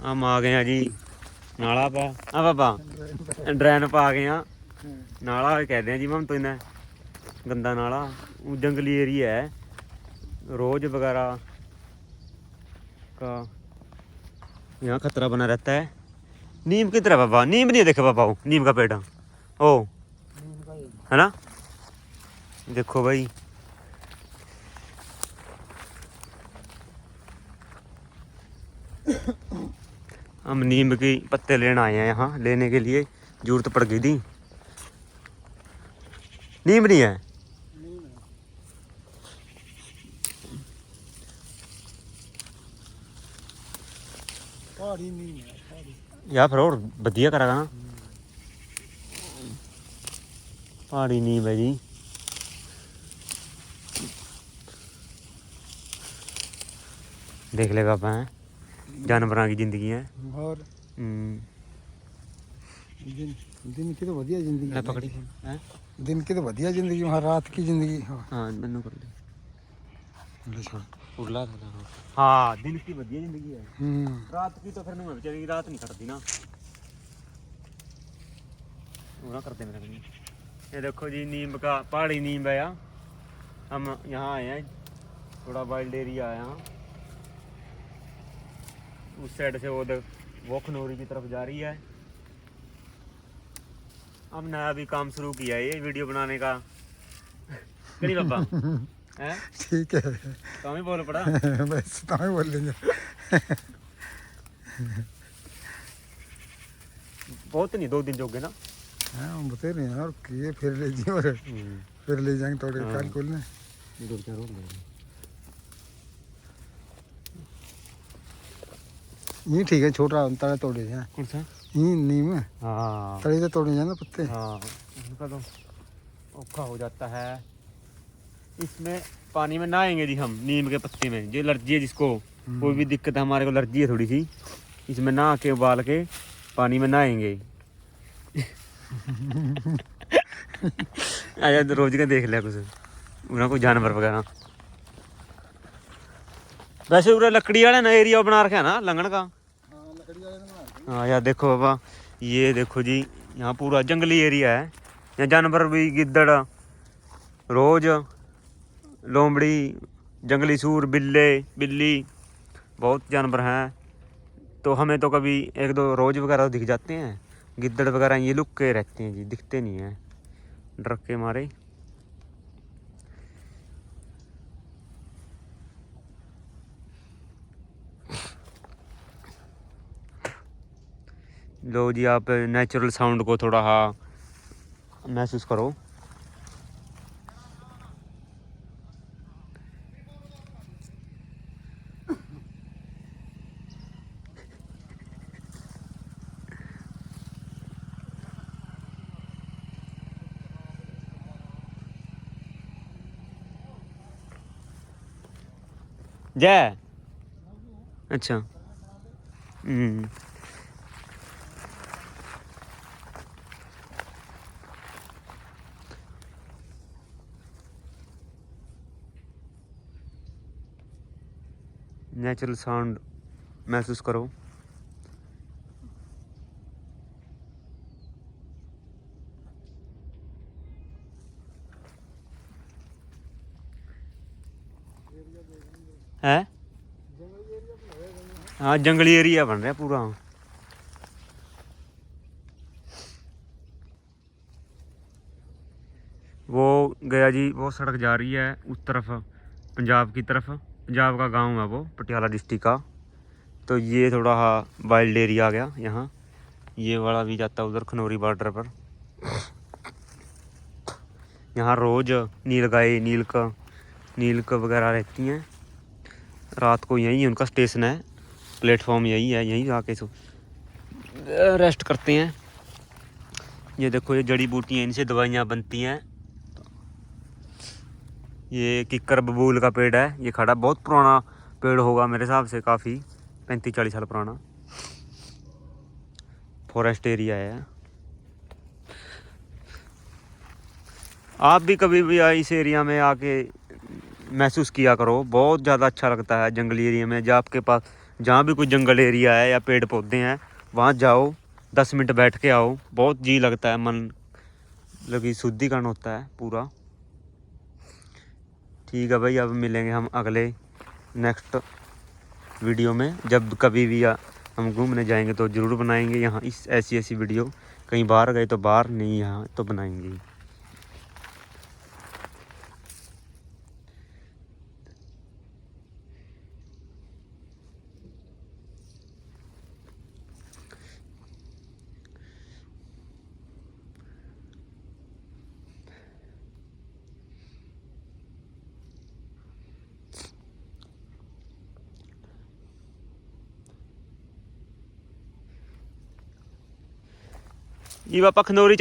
हम आ गए हैं जी नाला पा पापा ड्रैन पा गए हैं नाला कहते हैं जी हम तो इन्हें गंदा नाला जंगली एरिया है रोज वगैरह का यहाँ खतरा बना रहता है। नीम किधर है बाबा? नीम नहीं देखे बाबा वो नीम का पेड़ ओ है ना। देखो भाई हम नीम की पत्ते लेने आए हैं यहाँ लेने के लिए जरूरत पड़ गई थी। नीम नहीं है या फिर और बढ़िया करेगा ना पहाड़ी नीम है जी। देख लेगा आप जानवरों की जिंदगी है और दिन की तो बढ़िया जिंदगी है। पकड़ी है दिन की तो बढ़िया जिंदगी वहाँ रात की जिंदगी। हाँ मैनू कर ले उड़ला था। हाँ दिन की बढ़िया जिंदगी है रात की तो फिर नहीं बेचारी रात नहीं कटती ना पूरा करते मेरे। ये देखो जी नीम का पहाड़ी नीम है यार। हम यहाँ आए हैं थोड़ा वाइल्ड एरिया है यहाँ उस साइड से वो खनौरी की तरफ जा रही है। हमने अभी काम शुरू किया है ये वीडियो बनाने का कहीं पापा हैं ठीक है तो ही बोल पड़ा बस तो ही बोल लेंगे। बहुत नहीं 2 दिन जोगे ना। हाँ हम बता रहे हैं और किए फिर ले जी और फिर ले जाएंगे थोड़े काल खोलने। ये ठीक है छोटा तड़े तोड़े हैं कौन सा ये नीम है। हाँ तड़े से तोड़े जाए पत्ते। हाँ उनका तो औखा हो जाता है। इसमें पानी में नहाएंगे जी हम नीम के पत्ते में जो एलर्जी है जिसको कोई भी दिक्कत है हमारे को एलर्जी है थोड़ी सी इसमें नहा के उबाल के पानी में नहाएंगे। आजा रोज का देख लिया कुछ उन्हें कोई जानवर वगैरह। वैसे पूरा लकड़ी वाले ना एरिया बना रखा है ना लंगन का। हाँ यार देखो बाबा ये देखो जी यहाँ पूरा जंगली एरिया है। यहाँ जानवर भी गिद्दड़ रोज लोमड़ी जंगली सूर बिल्ली बहुत जानवर हैं। तो हमें तो कभी 1-2 रोज वगैरह दिख जाते हैं। गिद्दड़ वगैरह ये लुक के रहते हैं जी दिखते नहीं हैं डर के मारे। लो जी आप नेचुरल साउंड को थोड़ा महसूस करो। जय अच्छा नेचुरल साउंड महसूस करो। है हाँ जंगली एरिया बन रहा है पूरा। वो गया जी वो सड़क जा रही है उस तरफ पंजाब की तरफ। पंजाब का गांव है वो पटियाला डिस्ट्रिक्ट का। तो ये थोड़ा वाइल्ड एरिया आ गया यहाँ। ये वाला भी जाता है उधर खनौरी बॉर्डर पर। यहाँ रोज नीलगाय नीलक वगैरह रहती हैं। रात को यहीं उनका स्टेशन है प्लेटफॉर्म यही है यहीं आके रेस्ट करते हैं। ये देखो ये जड़ी बूटियाँ इनसे दवाइयाँ बनती हैं। ये किक्कर बबूल का पेड़ है ये खड़ा बहुत पुराना पेड़ होगा मेरे हिसाब से काफ़ी 35-40 साल पुराना फॉरेस्ट एरिया है। आप भी कभी भी इस एरिया में आके महसूस किया करो बहुत ज़्यादा अच्छा लगता है जंगली एरिया में। जब आपके पास जहाँ भी कोई जंगल एरिया है या पेड़ पौधे हैं वहाँ जाओ, 10 मिनट बैठ के आओ, बहुत जी लगता है, मन लगी शुद्धिकरण होता है पूरा। ठीक है भाई, अब मिलेंगे हम अगले नेक्स्ट वीडियो में। जब कभी भी हम घूमने जाएंगे तो ज़रूर बनाएंगे यहाँ इस ऐसी वीडियो। कहीं बाहर गए तो बाहर, नहीं यहाँ तो बनाएंगे। ये बापा खनौरी